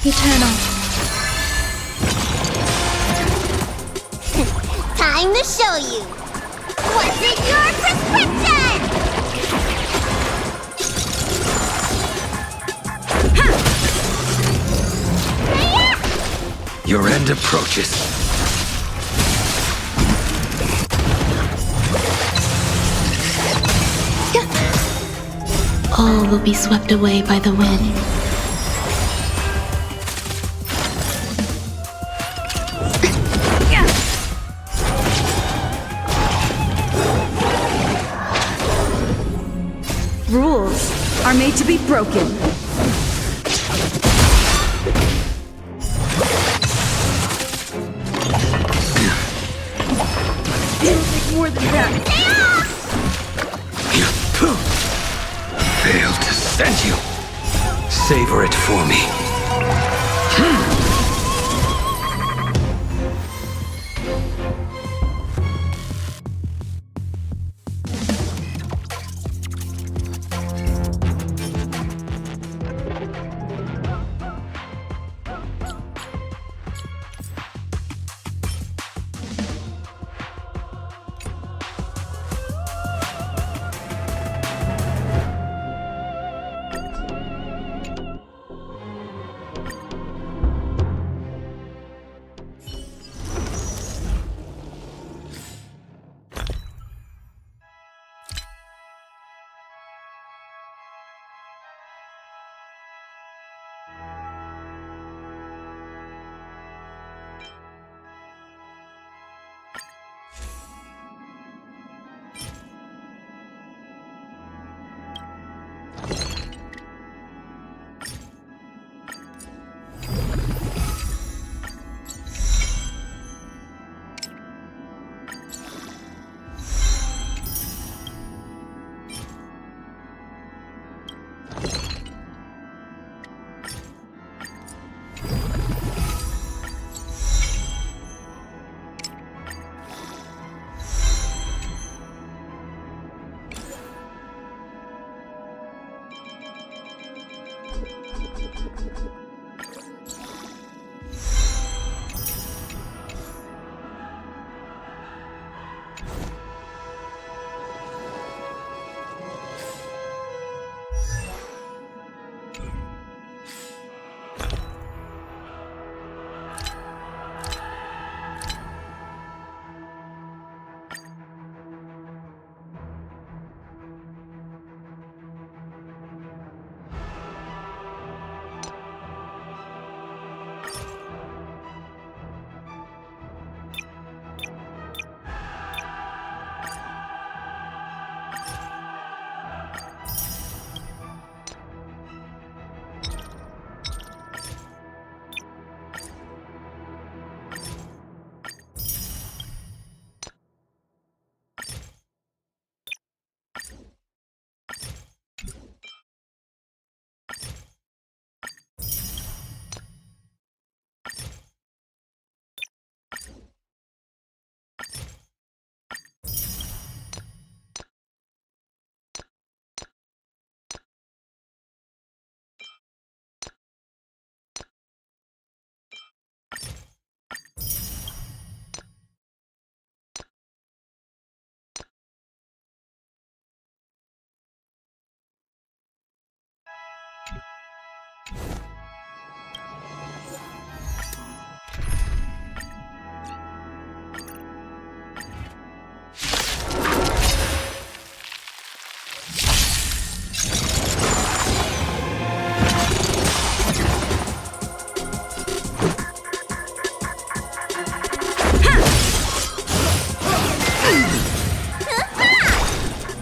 Eternal. Time to show you. What's in your prescription? Your end approaches. All will be swept away by the wind. Rules are made to be broken. It'll take more than that. Failed to send you. Savor it for me.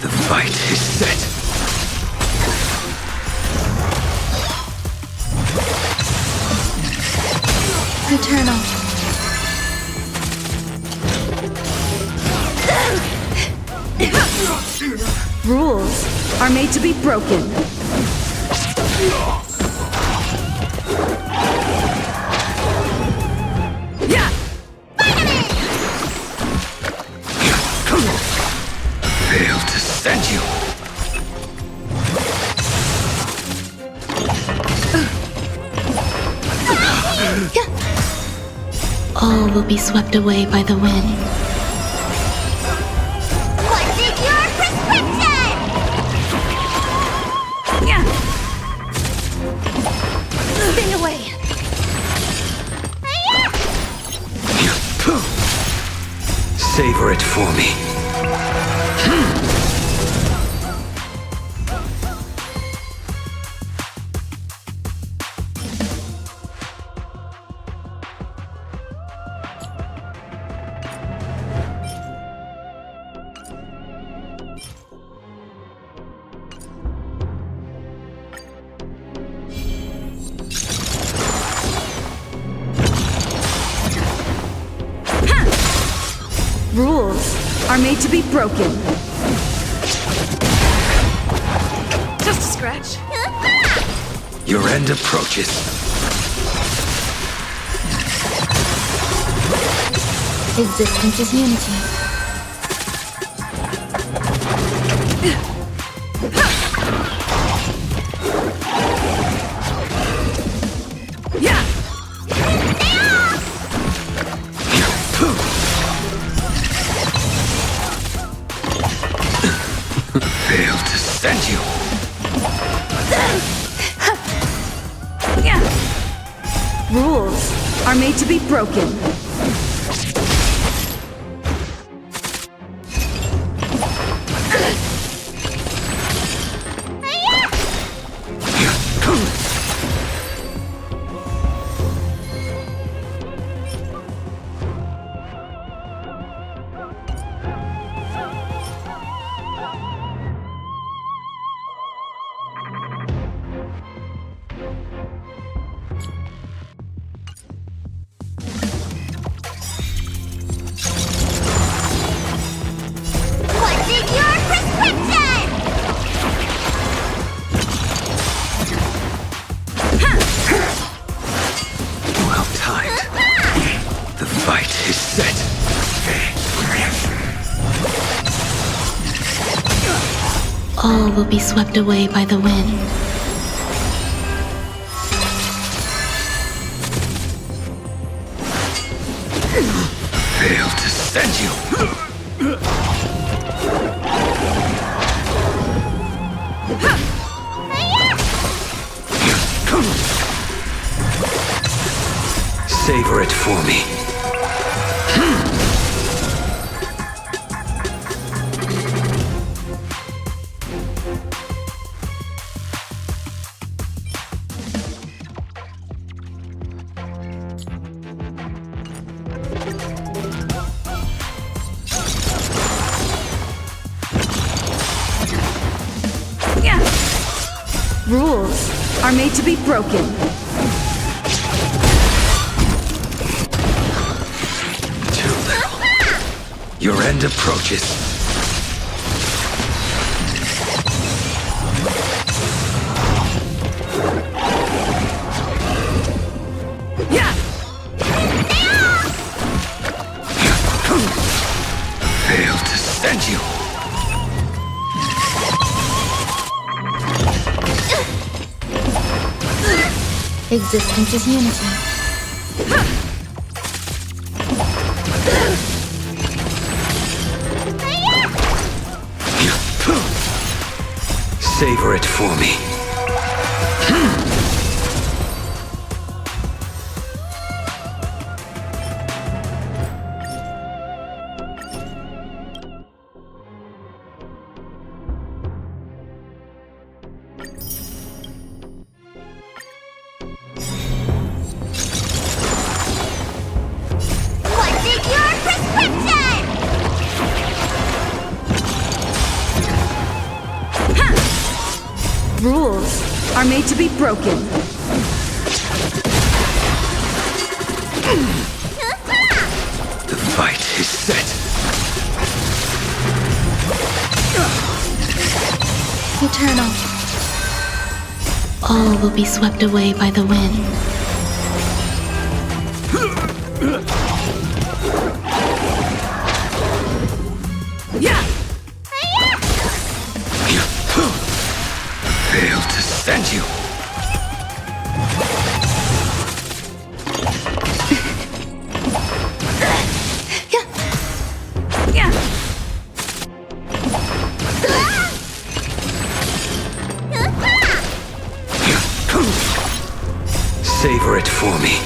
The fight is set. Eternal. Rules are made to be broken. Yeah! Fail to send you. All will be swept away by the wind. What's in your prescription? Yeah! Spin away. Savor it for me. Rules are made to be broken. Just a scratch. Your end approaches. Existence is unity. Yeah! Fail to send you. Yeah! Rules are made to be broken. What's in your prescription? Well timed. The fight is set. All will be swept away by the wind. Fail to send you. Savor it for me. Yeah! Rules are made to be broken. Too little. Your end approaches. Yeah! Fail to send you. Existence is unity. Savor it for me. What's in your prescription? Rules are made to be broken. The fight is set. Eternal. All will be swept away by the wind. Failed to stand you. Savor it for me.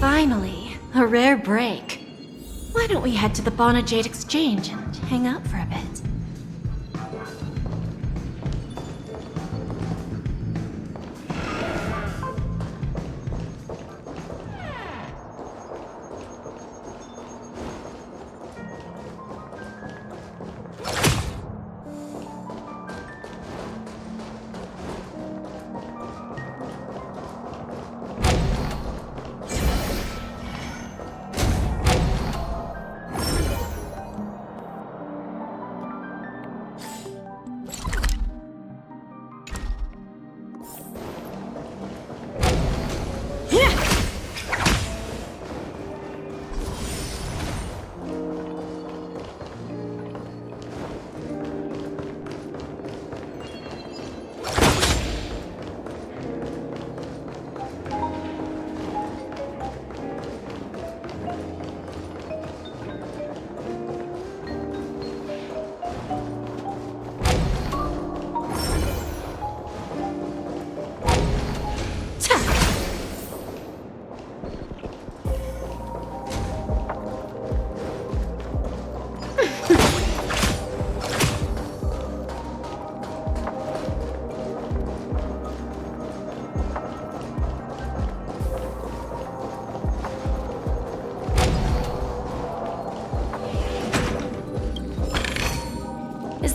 Finally, a rare break. Why don't we head to the Bonajade Exchange and hang out for a bit?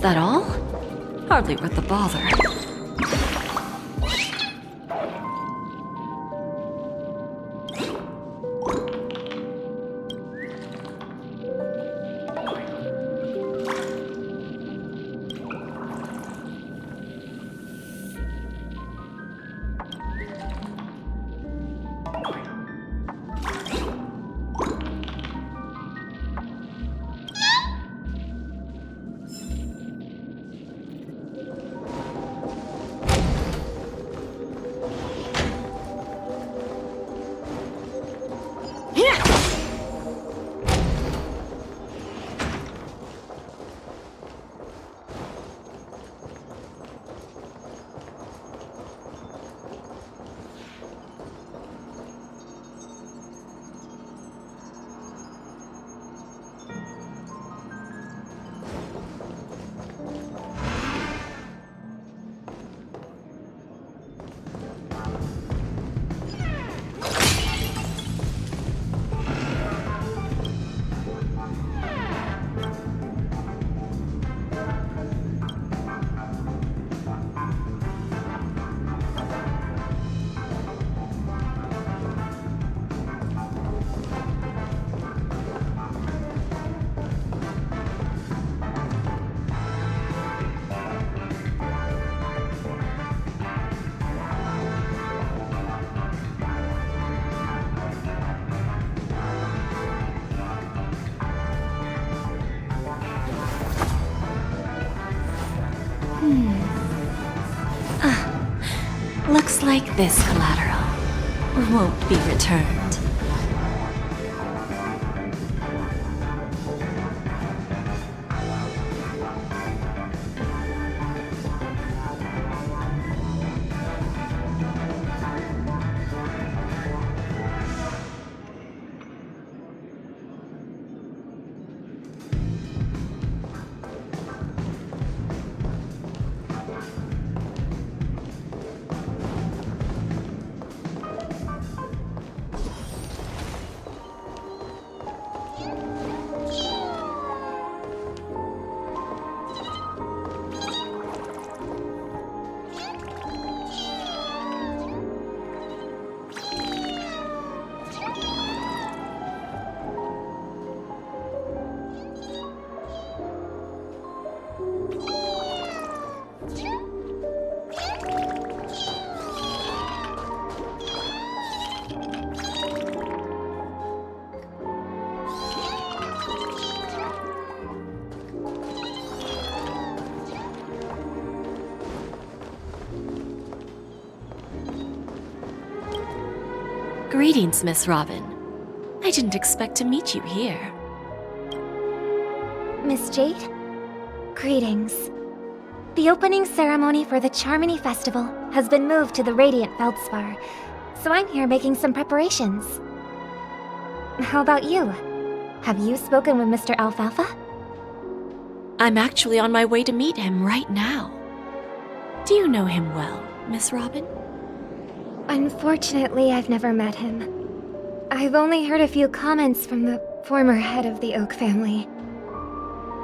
that all? Hardly worth the bother. Looks like this collateral won't be returned. Greetings, Miss Robin. I didn't expect to meet you here. Miss Jade? Greetings. The opening ceremony for the Charmony Festival has been moved to the Radiant Feldspar, so I'm here making some preparations. How about you? Have you spoken with Mr. Alfalfa? I'm actually on my way to meet him right now. Do you know him well, Miss Robin? Unfortunately, I've never met him. I've only heard a few comments from the former head of the Oak family.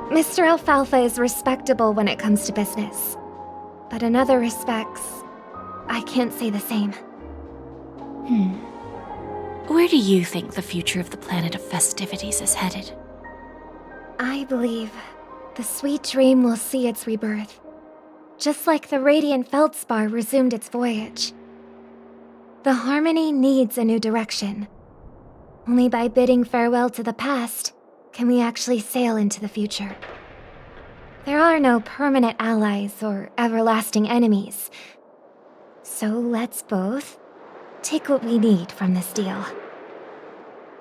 Mr. Alfalfa is respectable when it comes to business, but in other respects, I can't say the same. Where do you think the future of the planet of festivities is headed? I believe the sweet dream will see its rebirth, just like the Radiant Feldspar resumed its voyage. The Harmony needs a new direction. Only by bidding farewell to the past can we actually sail into the future. There are no permanent allies or everlasting enemies. So let's both take what we need from this deal.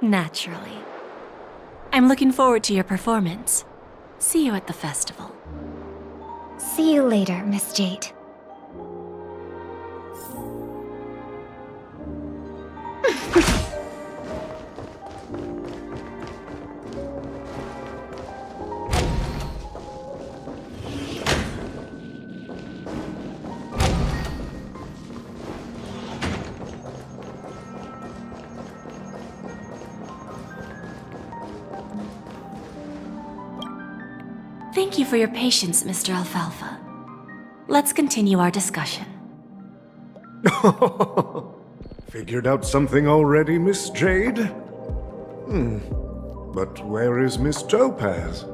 Naturally. I'm looking forward to your performance. See you at the festival. See you later, Miss Jade. Thank you for your patience, Mr. Alfalfa. Let's continue our discussion. Figured out something already, Miss Jade? But where is Miss Topaz?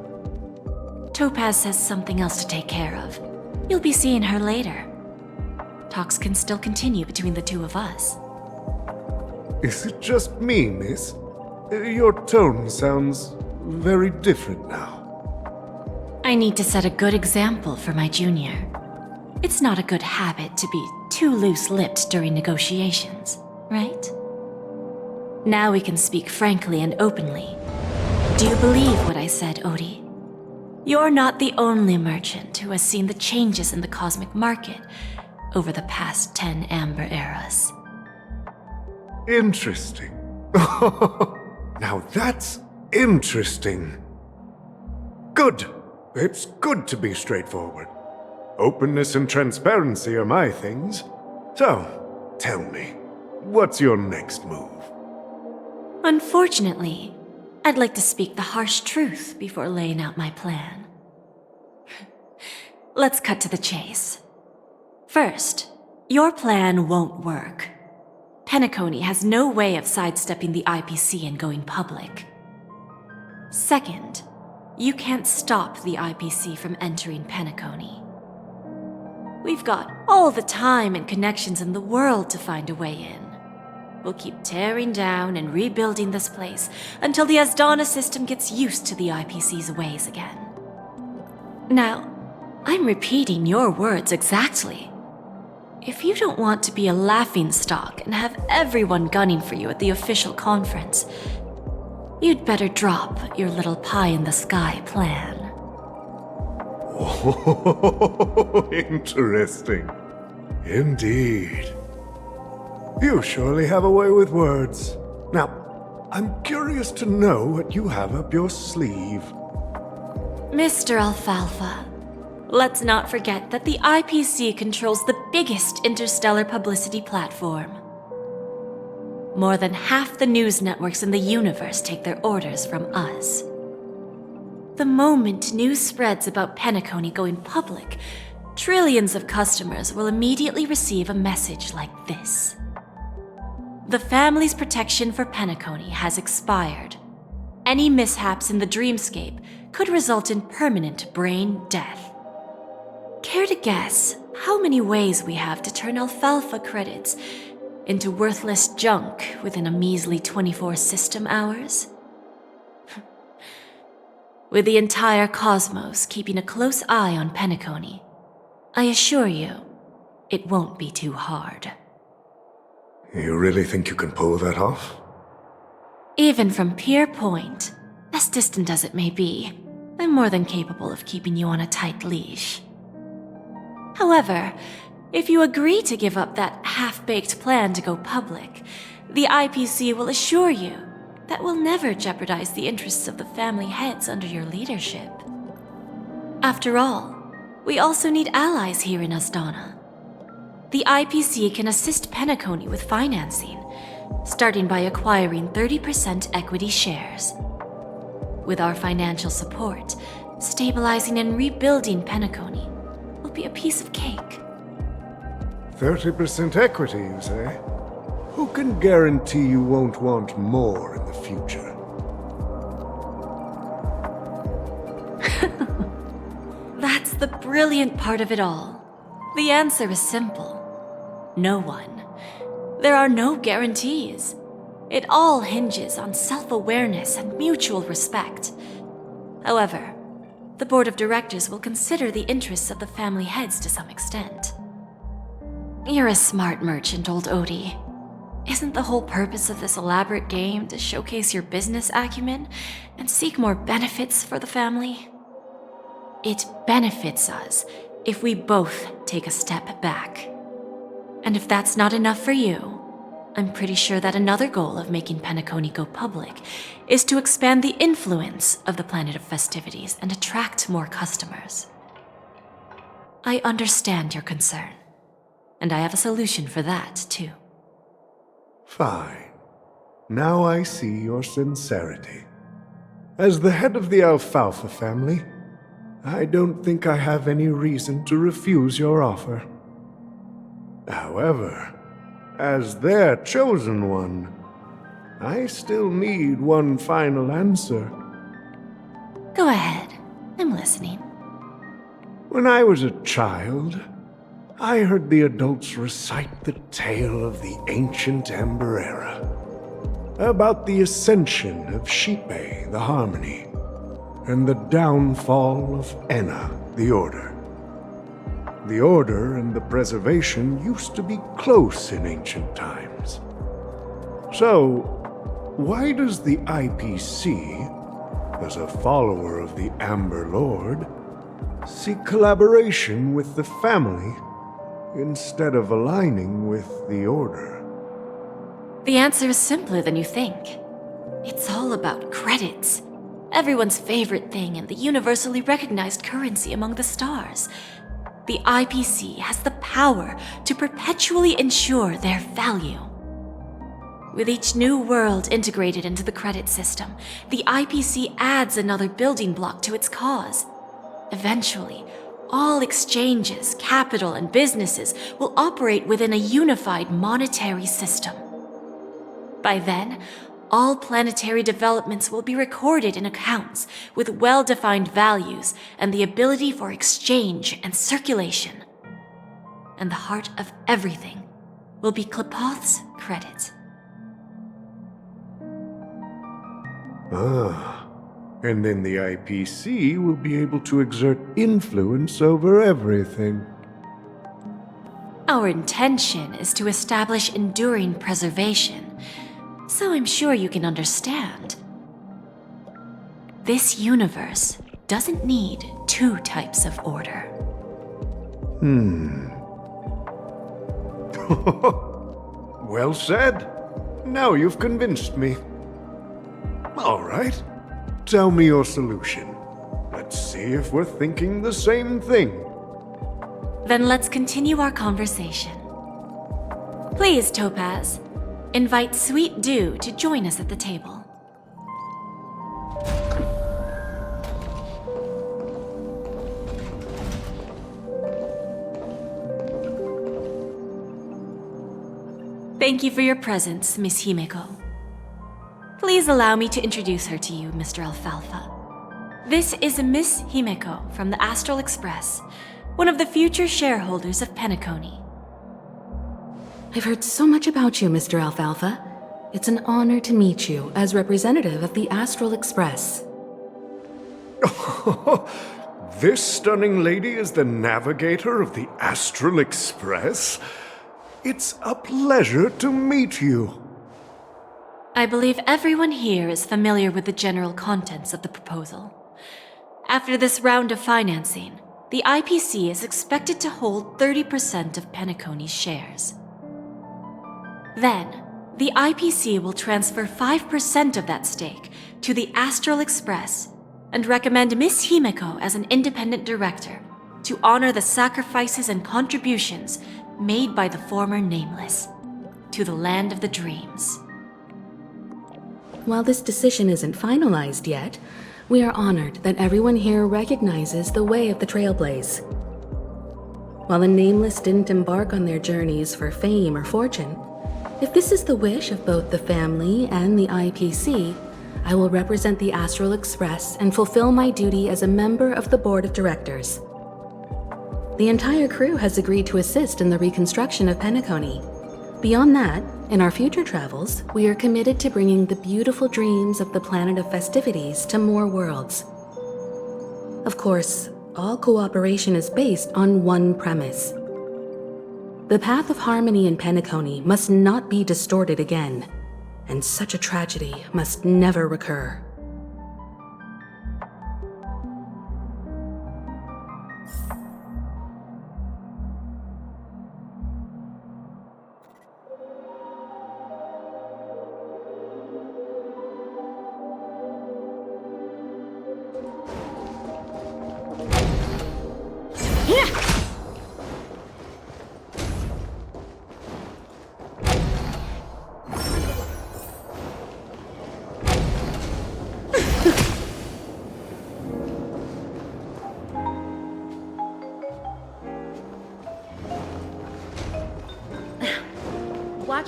Topaz has something else to take care of. You'll be seeing her later. Talks can still continue between the two of us. Is it just me, miss? Your tone sounds very different now. I need to set a good example for my junior. It's not a good habit to be too loose-lipped during negotiations, right? Now we can speak frankly and openly. Do you believe what I said, Odie? You're not the only merchant who has seen the changes in the cosmic market over the past 10 Amber Eras. Interesting. Now that's interesting. Good. It's good to be straightforward. Openness and transparency are my things. So, tell me, what's your next move? Unfortunately, I'd like to speak the harsh truth before laying out my plan. Let's cut to the chase. First, your plan won't work. Penacony has no way of sidestepping the IPC and going public. Second, you can't stop the IPC from entering Penacony. We've got all the time and connections in the world to find a way in. We'll keep tearing down and rebuilding this place until the Asdana system gets used to the IPC's ways again. Now, I'm repeating your words exactly. If you don't want to be a laughingstock and have everyone gunning for you at the official conference, you'd better drop your little pie-in-the-sky plan. Oh, interesting. Indeed. You surely have a way with words. Now, I'm curious to know what you have up your sleeve. Mr. Alfalfa, let's not forget that the IPC controls the biggest interstellar publicity platform. More than half the news networks in the universe take their orders from us. The moment news spreads about Penacony going public, trillions of customers will immediately receive a message like this. The family's protection for Penacony has expired. Any mishaps in the dreamscape could result in permanent brain death. Care to guess how many ways we have to turn alfalfa credits into worthless junk within a measly 24 system hours? With the entire cosmos keeping a close eye on Penacony, I assure you, it won't be too hard. You really think you can pull that off? Even from Pier Point, as distant as it may be, I'm more than capable of keeping you on a tight leash. However, if you agree to give up that half-baked plan to go public, the IPC will assure you that we'll never jeopardize the interests of the family heads under your leadership. After all, we also need allies here in Asdana. The IPC can assist Penacony with financing, starting by acquiring 30% equity shares. With our financial support, stabilizing and rebuilding Penacony will be a piece of cake. 30% equity, you say? Who can guarantee you won't want more in the future? That's the brilliant part of it all. The answer is simple. No one. There are no guarantees. It all hinges on self-awareness and mutual respect. However, the board of directors will consider the interests of the family heads to some extent. You're a smart merchant, old Odie. Isn't the whole purpose of this elaborate game to showcase your business acumen and seek more benefits for the family? It benefits us if we both take a step back. And if that's not enough for you, I'm pretty sure that another goal of making Penacony go public is to expand the influence of the Planet of Festivities and attract more customers. I understand your concern, and I have a solution for that, too. Fine. Now I see your sincerity. As the head of the Alfalfa family, I don't think I have any reason to refuse your offer. However, as their chosen one, I still need one final answer. Go ahead. I'm listening. When I was a child, I heard the adults recite the tale of the ancient Ember Era, about the ascension of Shipe, the Harmony, and the downfall of Enna, the Order. The Order and the Preservation used to be close in ancient times. So, why does the IPC, as a follower of the Amber Lord, seek collaboration with the family instead of aligning with the Order? The answer is simpler than you think. It's all about credits. Everyone's favorite thing and the universally recognized currency among the stars. The IPC has the power to perpetually ensure their value. With each new world integrated into the credit system, the IPC adds another building block to its cause. Eventually, all exchanges, capital, and businesses will operate within a unified monetary system. By then, all planetary developments will be recorded in accounts with well-defined values and the ability for exchange and circulation. And the heart of everything will be Klepoth's credit. And then the IPC will be able to exert influence over everything. Our intention is to establish enduring preservation, so I'm sure you can understand. This universe doesn't need two types of order. Well said. Now you've convinced me. All right. Tell me your solution. Let's see if we're thinking the same thing. Then let's continue our conversation. Please, Topaz, invite Sweet Dew to join us at the table. Thank you for your presence, Miss Himeko. Please allow me to introduce her to you, Mr. Alfalfa. This is Miss Himeko from the Astral Express, one of the future shareholders of Penacony. I've heard so much about you, Mr. Alfalfa. It's an honor to meet you as representative of the Astral Express. This stunning lady is the navigator of the Astral Express? It's a pleasure to meet you. I believe everyone here is familiar with the general contents of the proposal. After this round of financing, the IPC is expected to hold 30% of Penacony's shares. Then, the IPC will transfer 5% of that stake to the Astral Express and recommend Miss Himeko as an independent director to honor the sacrifices and contributions made by the former Nameless to the land of the dreams. While this decision isn't finalized yet, we are honored that everyone here recognizes the way of the Trailblaze. While the Nameless didn't embark on their journeys for fame or fortune, if this is the wish of both the family and the IPC, I will represent the Astral Express and fulfill my duty as a member of the board of directors. The entire crew has agreed to assist in the reconstruction of Penacony. Beyond that, in our future travels, we are committed to bringing the beautiful dreams of the planet of festivities to more worlds. Of course, all cooperation is based on one premise. The path of harmony in Penacony must not be distorted again, and such a tragedy must never recur.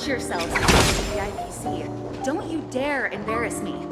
Watch yourselves in the IPC. Don't you dare embarrass me.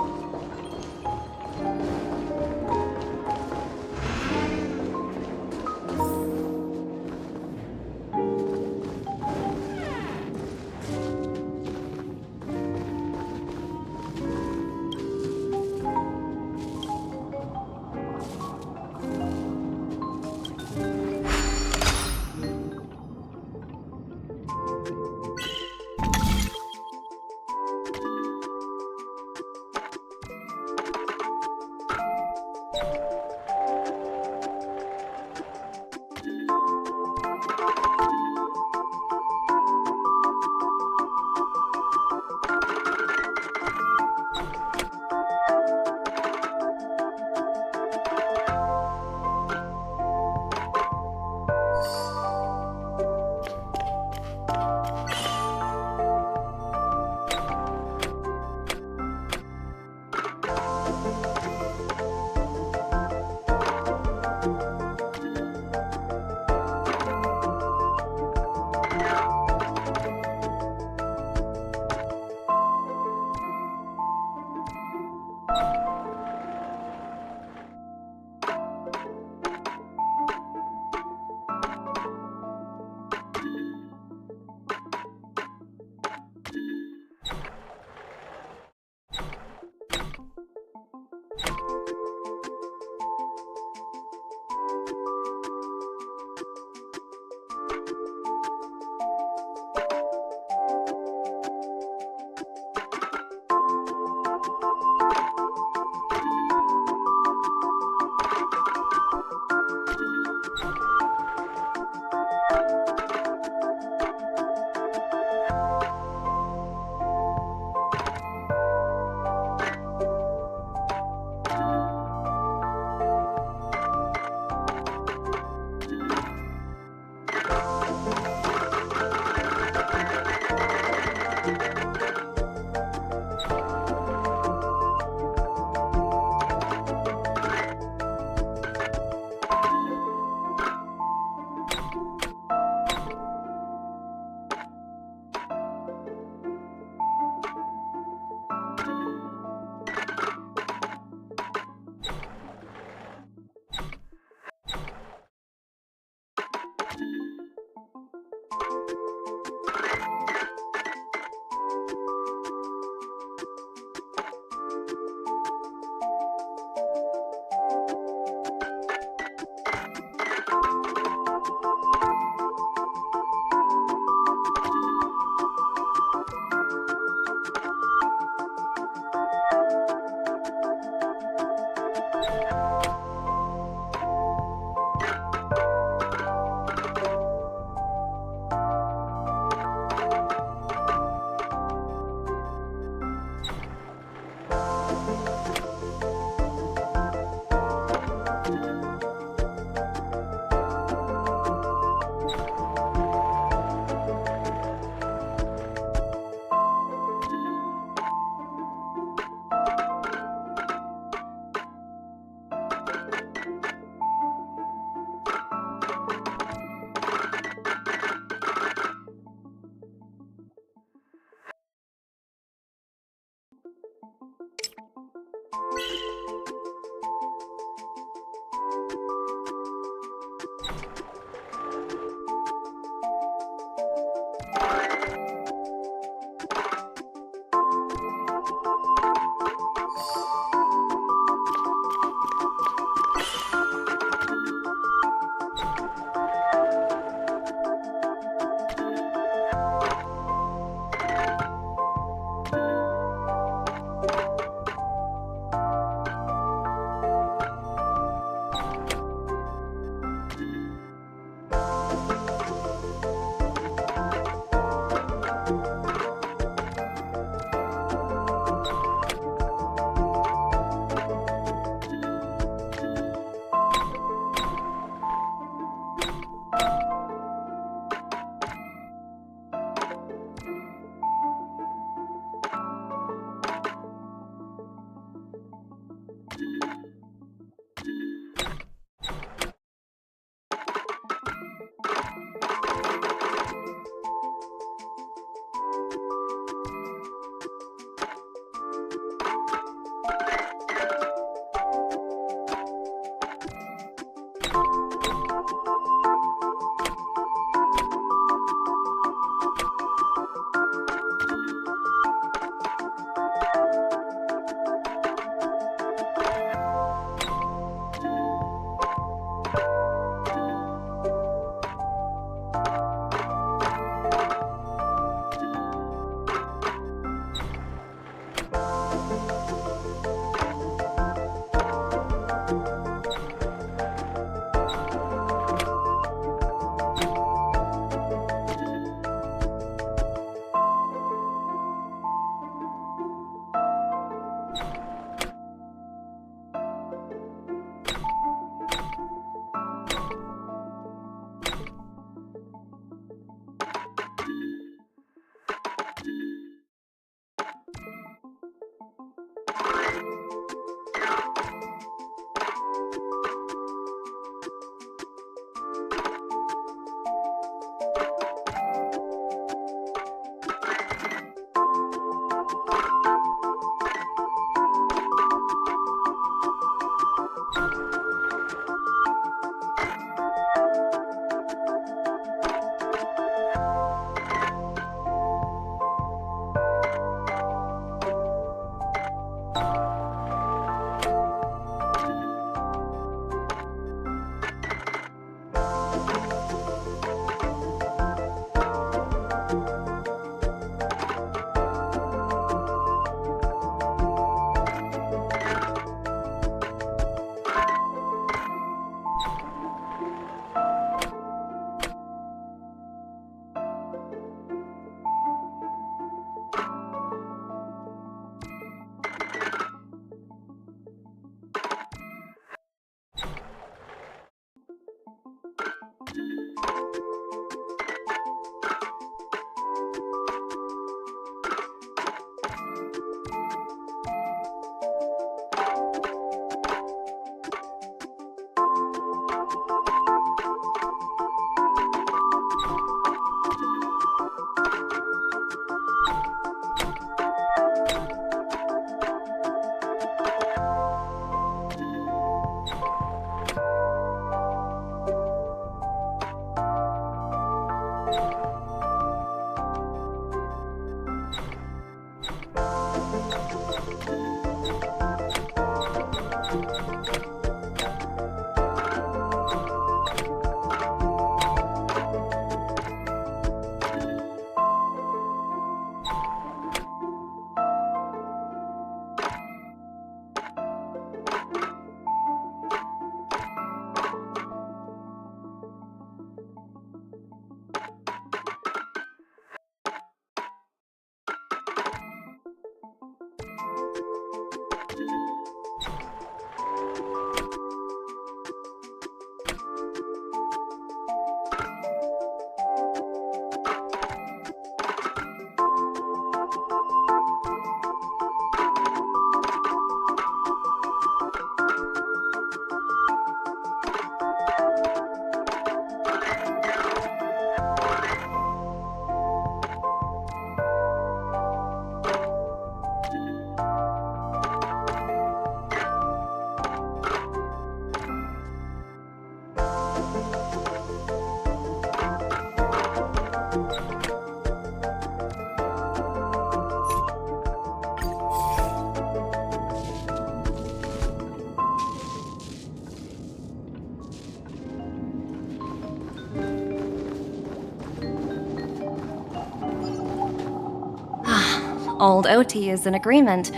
Old OT is in agreement,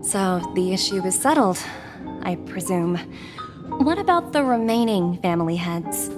so the issue is settled, I presume. What about the remaining family heads?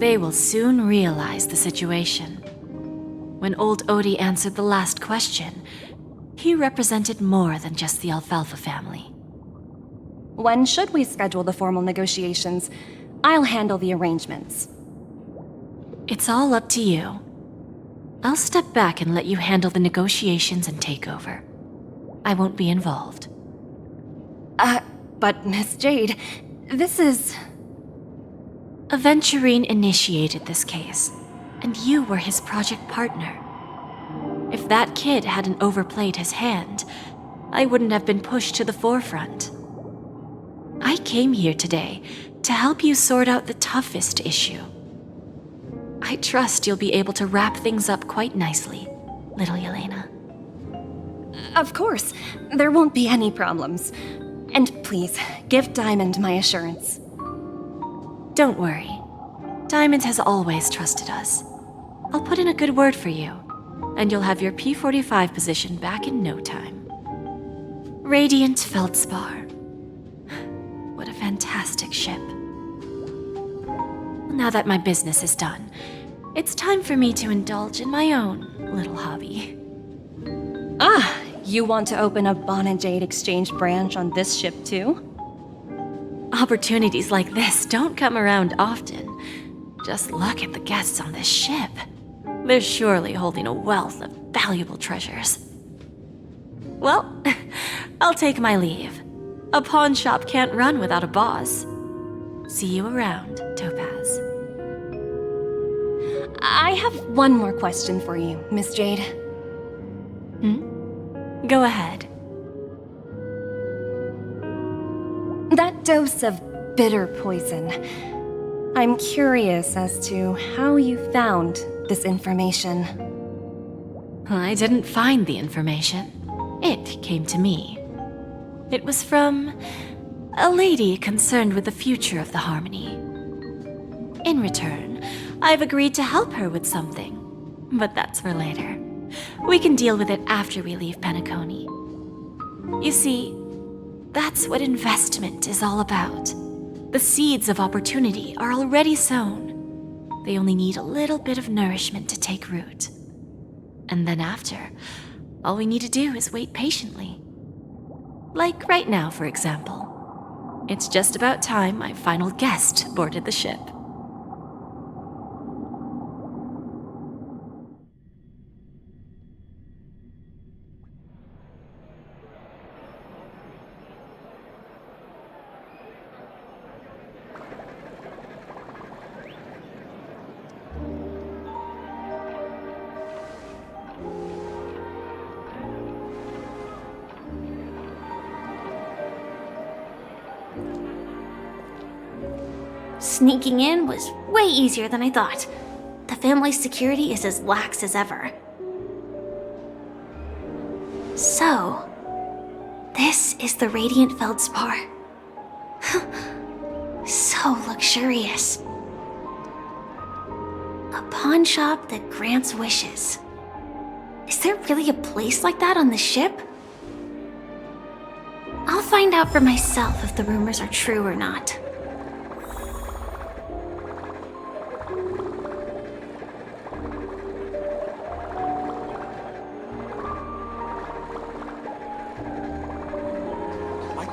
They will soon realize the situation. When old Odie answered the last question, he represented more than just the Alfalfa family. When should we schedule the formal negotiations? I'll handle the arrangements. It's all up to you. I'll step back and let you handle the negotiations and takeover. I won't be involved. But Miss Jade, this is... Aventurine initiated this case, and you were his project partner. If that kid hadn't overplayed his hand, I wouldn't have been pushed to the forefront. I came here today to help you sort out the toughest issue. I trust you'll be able to wrap things up quite nicely, little Yelena. Of course, there won't be any problems. And please, give Diamond my assurance. Don't worry. Diamond has always trusted us. I'll put in a good word for you, and you'll have your P-45 position back in no time. Radiant Feldspar. What a fantastic ship. Now that my business is done, it's time for me to indulge in my own little hobby. Ah, you want to open a Bon and Jade exchange branch on this ship too? Opportunities like this don't come around often. Just look at the guests on this ship. They're surely holding a wealth of valuable treasures. Well, I'll take my leave. A pawn shop can't run without a boss. See you around, Topaz. I have one more question for you, Miss Jade. Go ahead. That dose of bitter poison. I'm curious as to how you found this information. I didn't find the information. It came to me. It was from a lady concerned with the future of the Harmony. In return, I've agreed to help her with something, but that's for later. We can deal with it after we leave Penacony. You see, that's what investment is all about. The seeds of opportunity are already sown. They only need a little bit of nourishment to take root. And then after, all we need to do is wait patiently. Like right now, for example. It's just about time my final guest boarded the ship. Sneaking in was way easier than I thought. The family's security is as lax as ever. So, this is the Radiant Feldspar. So luxurious. A pawn shop that grants wishes. Is there really a place like that on the ship? I'll find out for myself if the rumors are true or not.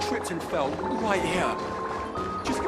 Tripped and fell right here. Just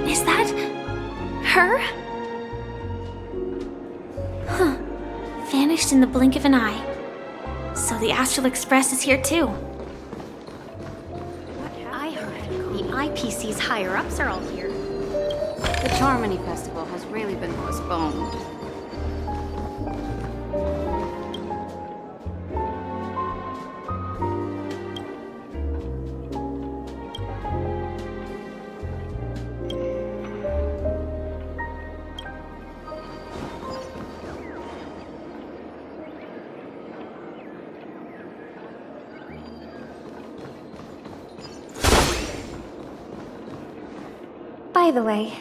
Is that her? Huh. Vanished in the blink of an eye. So the Astral Express is here too. I heard the IPC's higher-ups are all here. The Charmony Festival has really been postponed. By the way,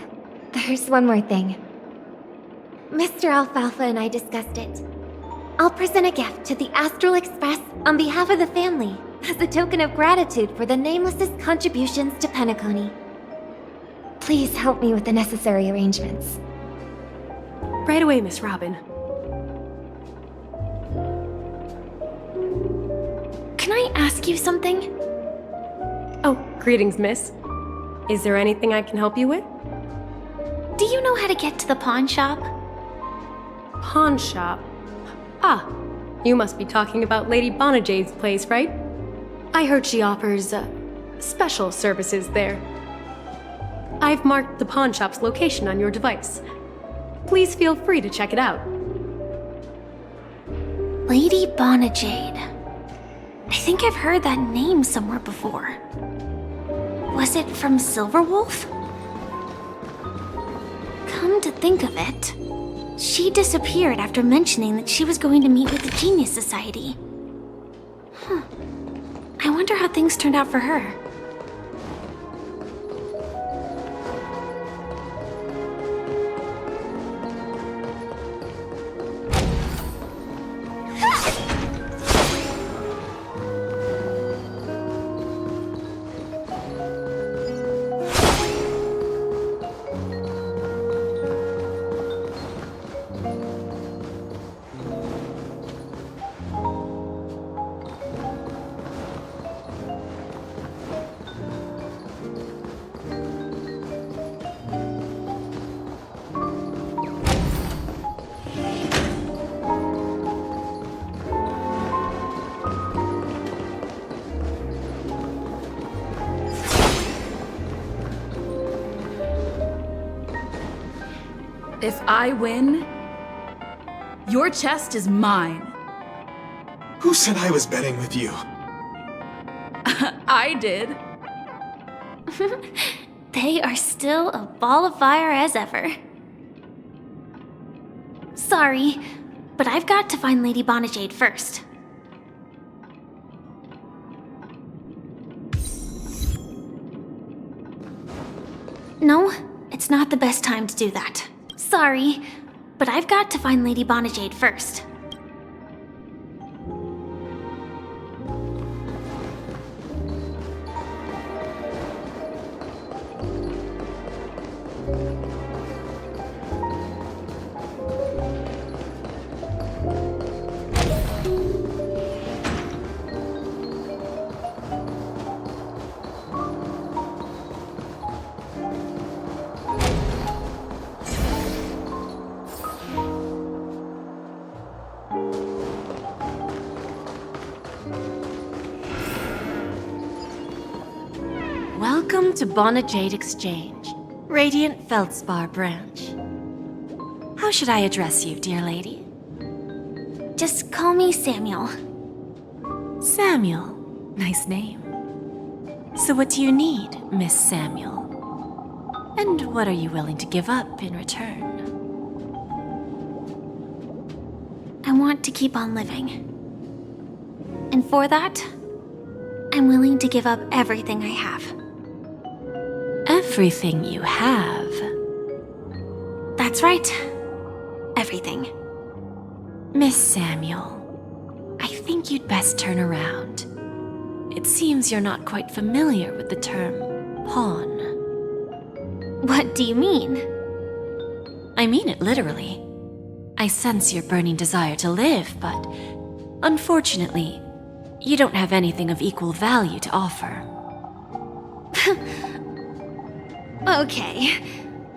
there's one more thing. Mr. Alfalfa and I discussed it. I'll present a gift to the Astral Express on behalf of the family as a token of gratitude for the Nameless's contributions to Penacony. Please help me with the necessary arrangements. Right away, Miss Robin. Can I ask you something? Oh, greetings, miss. Is there anything I can help you with? Do you know how to get to the pawn shop? Pawn shop? Ah, you must be talking about Lady Bonajade's place, right? I heard she offers, special services there. I've marked the pawn shop's location on your device. Please feel free to check it out. Lady Bonajade. I think I've heard that name somewhere before. Was it from Silverwolf? Come to think of it, she disappeared after mentioning that she was going to meet with the Genius Society. I wonder how things turned out for her. If I win, your chest is mine. Who said I was betting with you? I did. They are still a ball of fire as ever. Sorry, but I've got to find Lady Bonajade first. No, it's not the best time to do that. Sorry, but I've got to find Lady Bonajade first. Welcome to Bonajade Exchange, Radiant Feldspar branch. How should I address you, dear lady? Just call me Samuel. Samuel. Nice name. So what do you need, Miss Samuel? And what are you willing to give up in return? I want to keep on living. And for that, I'm willing to give up everything I have. Everything you have? That's right. Everything. Miss Samuel, I think you'd best turn around. It seems you're not quite familiar with the term pawn. What do you mean? I mean it literally. I sense your burning desire to live, but unfortunately, you don't have anything of equal value to offer. Okay.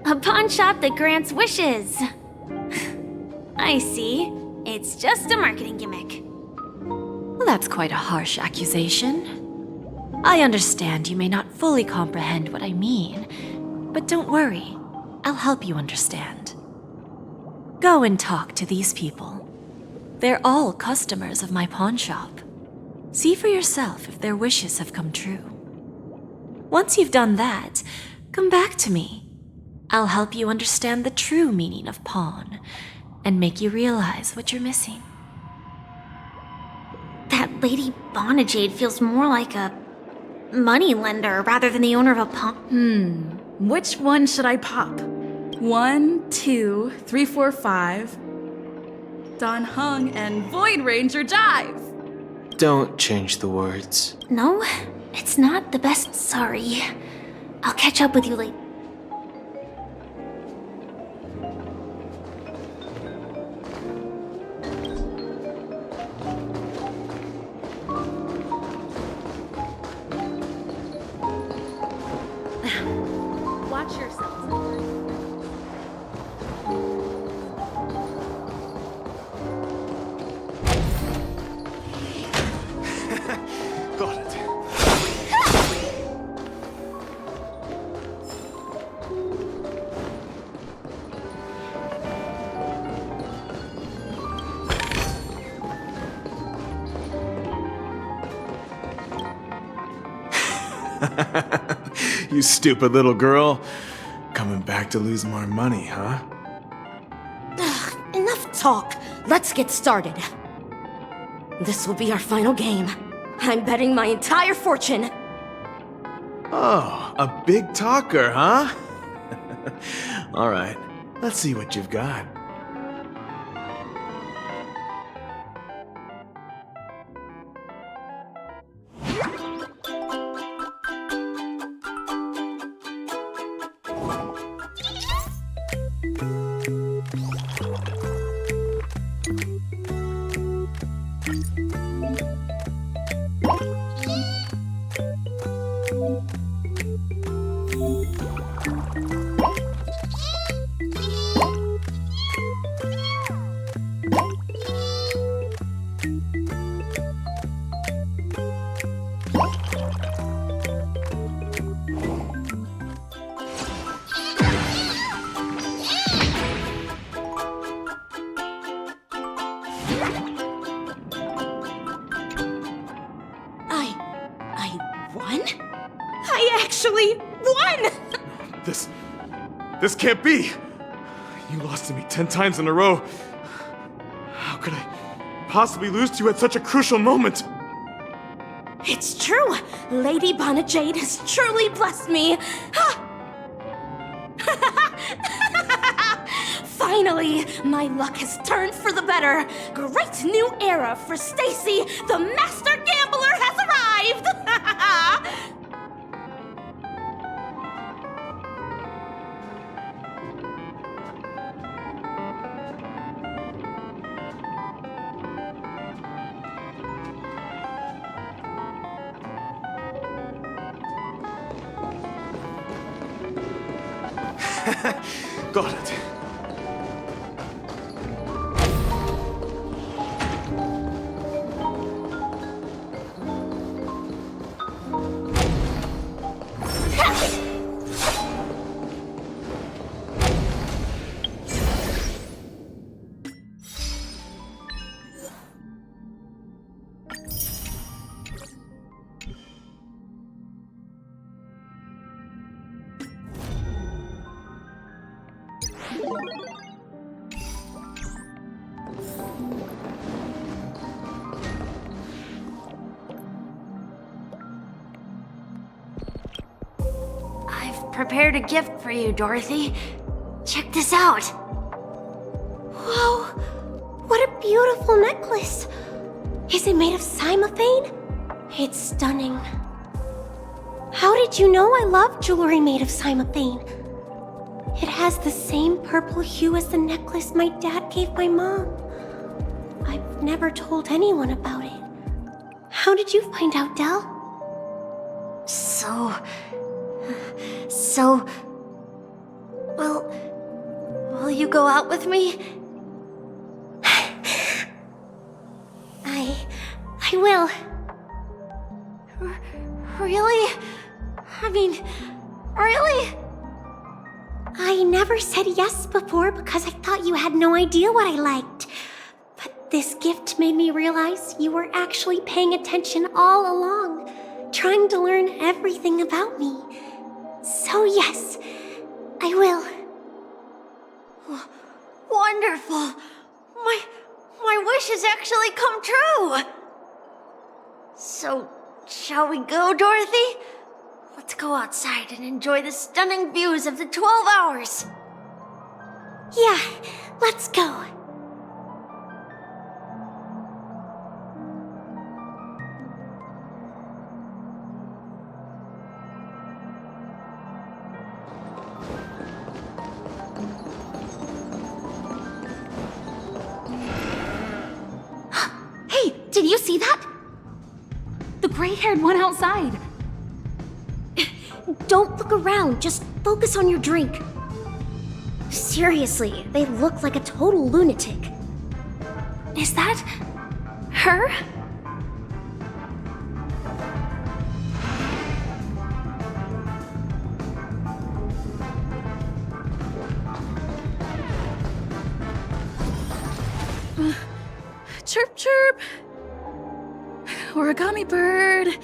A pawn shop that grants wishes. I see. It's just a marketing gimmick. Well, that's quite a harsh accusation. I understand you may not fully comprehend what I mean, but don't worry. I'll help you understand. Go and talk to these people. They're all customers of my pawn shop. See for yourself if their wishes have come true. Once you've done that, come back to me. I'll help you understand the true meaning of pawn and make you realize what you're missing. That Lady Bonajade feels more like a money lender rather than the owner of a pawn. Which one should I pop? 1, 2, 3, 4, 5. Dan Heng and Void Ranger Jive. Don't change the words. No, it's not the best. Sorry. I'll catch up with you later. Watch yourself. Got it. You stupid little girl. Coming back to lose more money, huh? Ugh, enough talk. Let's get started. This will be our final game. I'm betting my entire fortune. Oh, a big talker, huh? All right, let's see what you've got. I won? I actually won! This can't be! You lost to me 10 times in a row. How could I possibly lose to you at such a crucial moment? It's true! Lady Bonajade has truly blessed me! Finally, my luck has turned for the better. Great new era for Stacy. The Master Gambler has arrived! Got it. Prepared a gift for you, Dorothy. Check this out. Whoa! What a beautiful necklace! Is it made of cymophane? It's stunning. How did you know I love jewelry made of cymophane? It has the same purple hue as the necklace my dad gave my mom. I've never told anyone about it. How did you find out, Del? Will you go out with me? I will. Really? I mean, really? I never said yes before because I thought you had no idea what I liked. But this gift made me realize you were actually paying attention all along, trying to learn everything about me. So yes, I will. Wonderful! My wish has actually come true! So, shall we go, Dorothy? Let's go outside and enjoy the stunning views of the 12 hours. Yeah, let's go. Did you see that? The gray-haired one outside. Don't look around, just focus on your drink. Seriously, they look like a total lunatic. Is that her? Chirp, chirp. Origami bird.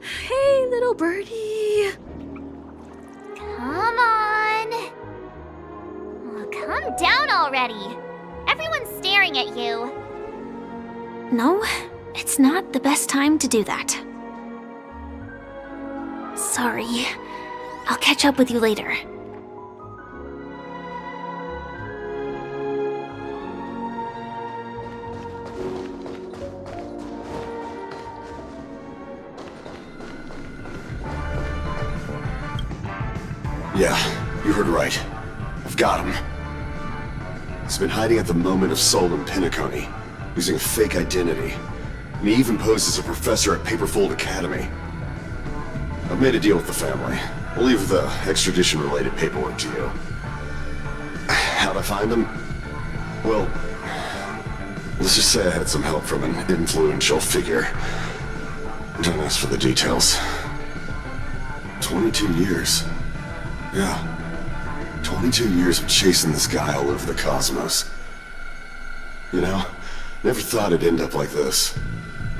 Hey, little birdie. Come on. Oh, calm down already. Everyone's staring at you. No, it's not the best time to do that. Sorry. I'll catch up with you later. Yeah, you heard right. I've got him. He's been hiding at the moment of Sol in Pinnaconey, using a fake identity. And he even posed as a professor at Paperfold Academy. I've made a deal with the family. I'll leave the extradition-related paperwork to you. How'd I find him? Well, let's just say I had some help from an influential figure. Don't ask for the details. 22 years. Yeah. 22 years of chasing this guy all over the cosmos. You know, never thought it'd end up like this.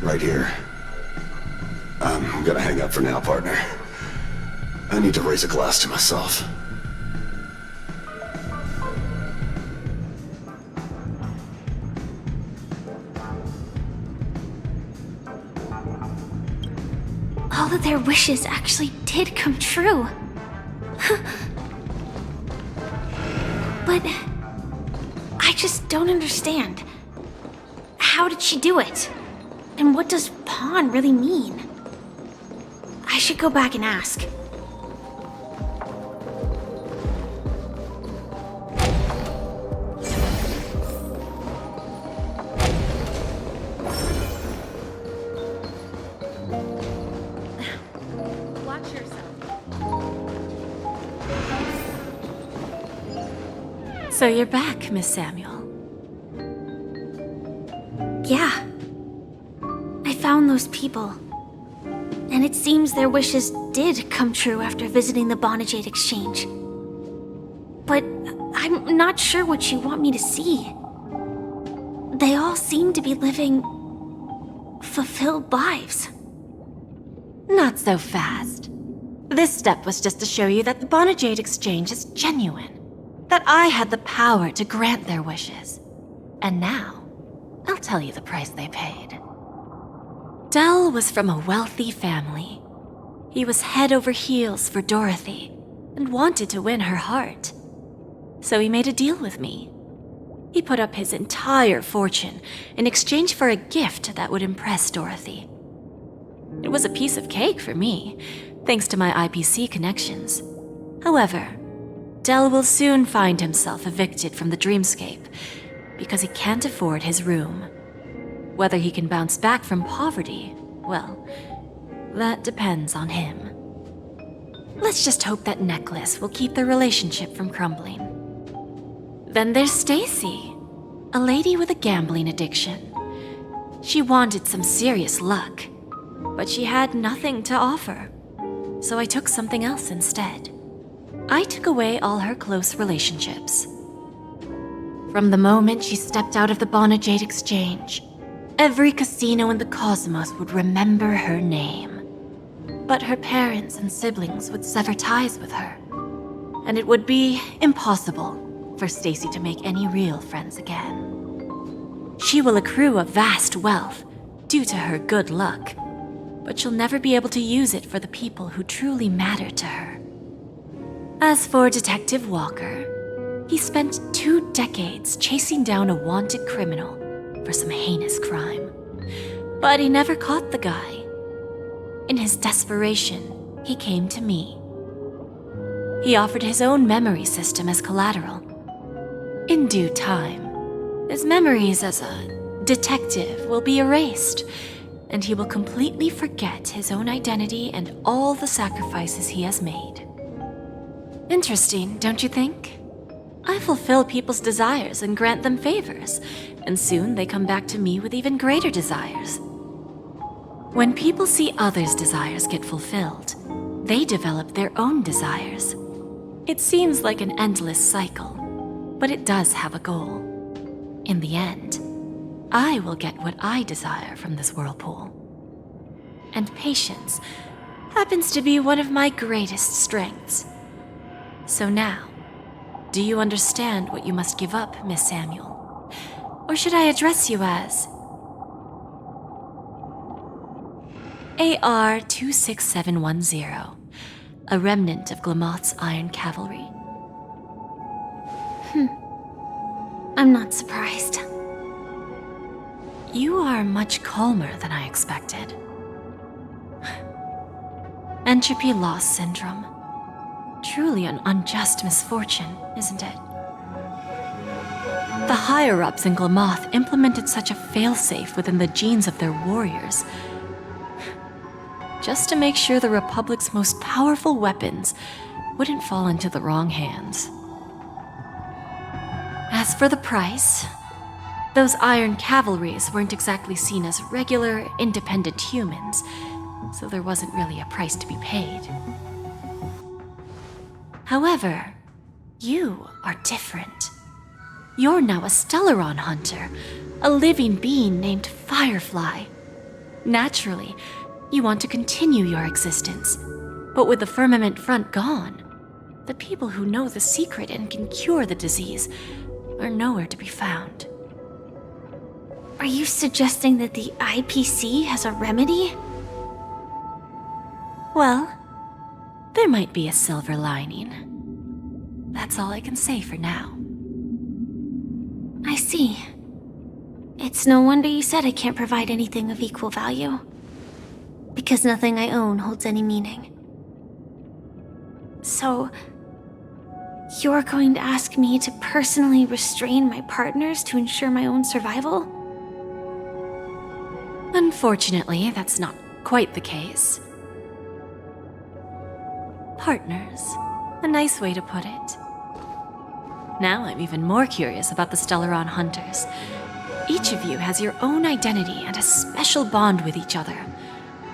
Right here. I'm gonna hang up for now, partner. I need to raise a glass to myself. All of their wishes actually did come true. But I just don't understand. How did she do it? And what does pawn really mean? I should go back and ask. Watch yourself. So you're back, Miss Samuel. Yeah. I found those people. And it seems their wishes did come true after visiting the Bonajade Exchange. But I'm not sure what you want me to see. They all seem to be living fulfilled lives. Not so fast. This step was just to show you that the Bonajade Exchange is genuine. That I had the power to grant their wishes. And now, I'll tell you the price they paid. Dell was from a wealthy family. He was head over heels for Dorothy and wanted to win her heart. So he made a deal with me. He put up his entire fortune in exchange for a gift that would impress Dorothy. It was a piece of cake for me, thanks to my IPC connections. However, Dell will soon find himself evicted from the dreamscape because he can't afford his room. Whether he can bounce back from poverty, well, that depends on him. Let's just hope that necklace will keep their relationship from crumbling. Then there's Stacy, a lady with a gambling addiction. She wanted some serious luck, but she had nothing to offer, so I took something else instead. I took away all her close relationships. From the moment she stepped out of the Bonajade Exchange, every casino in the cosmos would remember her name. But her parents and siblings would sever ties with her, and it would be impossible for Stacy to make any real friends again. She will accrue a vast wealth due to her good luck, but she'll never be able to use it for the people who truly matter to her. As for Detective Walker, he spent 2 decades chasing down a wanted criminal for some heinous crime. But he never caught the guy. In his desperation, he came to me. He offered his own memory system as collateral. In due time, his memories as a detective will be erased, and he will completely forget his own identity and all the sacrifices he has made. Interesting, don't you think? I fulfill people's desires and grant them favors, and soon they come back to me with even greater desires. When people see others' desires get fulfilled, they develop their own desires. It seems like an endless cycle, but it does have a goal. In the end, I will get what I desire from this whirlpool. And patience happens to be one of my greatest strengths. So now, do you understand what you must give up, Miss Samuel? Or should I address you as AR 26710, a remnant of Glamoth's Iron Cavalry? I'm not surprised. You are much calmer than I expected. Entropy loss syndrome. Truly an unjust misfortune, isn't it? The higher-ups in Glamoth implemented such a failsafe within the genes of their warriors, just to make sure the Republic's most powerful weapons wouldn't fall into the wrong hands. As for the price, those Iron Cavalries weren't exactly seen as regular, independent humans, so there wasn't really a price to be paid. However, you are different. You're now a Stellaron hunter, a living being named Firefly. Naturally, you want to continue your existence, but with the Firmament Front gone, the people who know the secret and can cure the disease are nowhere to be found. Are you suggesting that the IPC has a remedy? Well, there might be a silver lining. That's all I can say for now. I see. It's no wonder you said I can't provide anything of equal value. Because nothing I own holds any meaning. So, you're going to ask me to personally restrain my partners to ensure my own survival? Unfortunately, that's not quite the case. Partners. A nice way to put it. Now I'm even more curious about the Stellaron Hunters. Each of you has your own identity and a special bond with each other.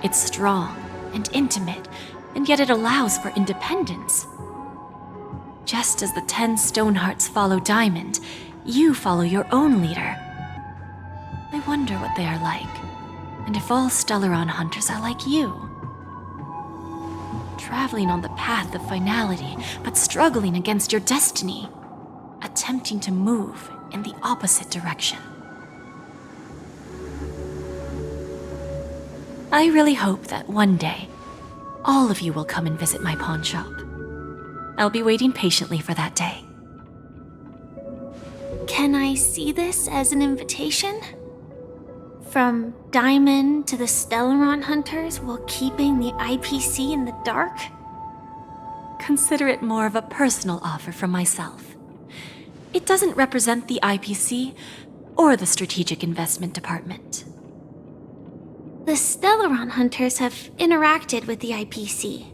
It's strong and intimate, and yet it allows for independence. Just as the 10 Stonehearts follow Diamond, you follow your own leader. I wonder what they are like, and if all Stellaron Hunters are like you. Traveling on the path of finality, but struggling against your destiny. Attempting to move in the opposite direction. I really hope that one day, all of you will come and visit my pawn shop. I'll be waiting patiently for that day. Can I see this as an invitation? From Diamond to the Stellaron Hunters while keeping the IPC in the dark? Consider it more of a personal offer from myself. It doesn't represent the IPC or the Strategic Investment Department. The Stellaron Hunters have interacted with the IPC,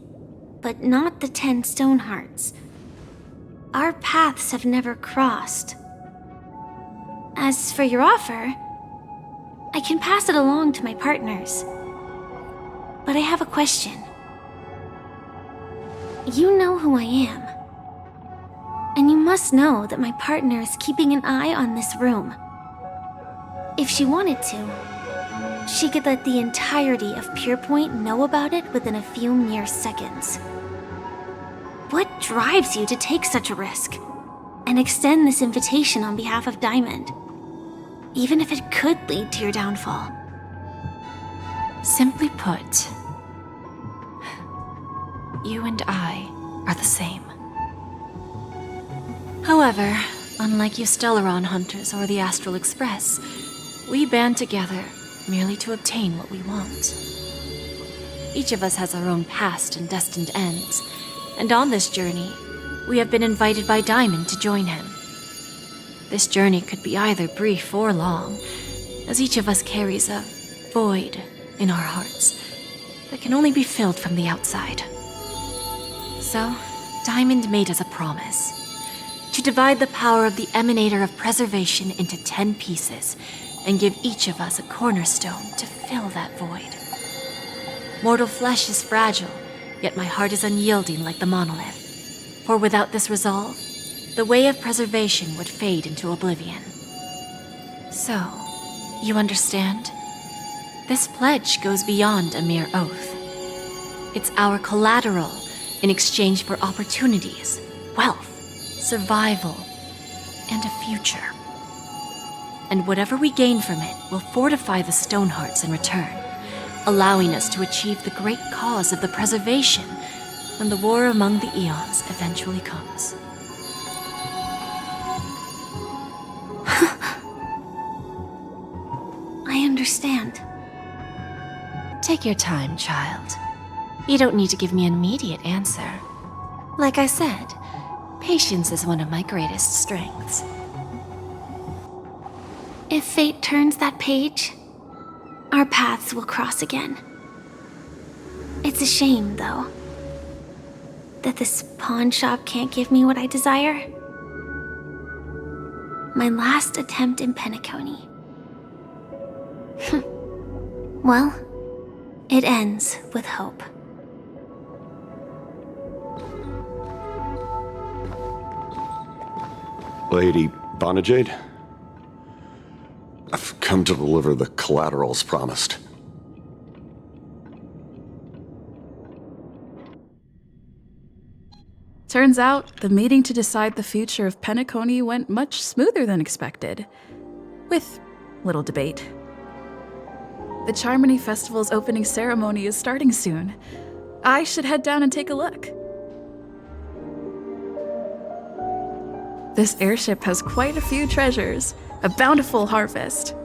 but not the 10 Stonehearts. Our paths have never crossed. As for your offer, I can pass it along to my partners. But I have a question. You know who I am. And you must know that my partner is keeping an eye on this room. If she wanted to, she could let the entirety of Purepoint know about it within a few mere seconds. What drives you to take such a risk and extend this invitation on behalf of Diamond, even if it could lead to your downfall? Simply put, you and I are the same. However, unlike you Stellaron Hunters or the Astral Express, we band together merely to obtain what we want. Each of us has our own past and destined ends, and on this journey, we have been invited by Diamond to join him. This journey could be either brief or long, as each of us carries a void in our hearts that can only be filled from the outside. So, Diamond made us a promise to divide the power of the Emanator of Preservation into 10 pieces and give each of us a cornerstone to fill that void. Mortal flesh is fragile, yet my heart is unyielding like the monolith. For without this resolve, the way of preservation would fade into oblivion. So, you understand? This pledge goes beyond a mere oath. It's our collateral in exchange for opportunities, wealth, survival, and a future. And whatever we gain from it will fortify the Stonehearts in return, allowing us to achieve the great cause of the preservation when the war among the Eons eventually comes. I understand. Take your time, child. You don't need to give me an immediate answer. Like I said, patience is one of my greatest strengths. If fate turns that page, our paths will cross again. It's a shame, though, that this pawn shop can't give me what I desire. My last attempt in Penacony. Well, it ends with hope. Lady Bonajade? I've come to deliver the collaterals promised. Turns out, the meeting to decide the future of Penacony went much smoother than expected. With little debate. The Charmony Festival's opening ceremony is starting soon. I should head down and take a look. This airship has quite a few treasures, a bountiful harvest,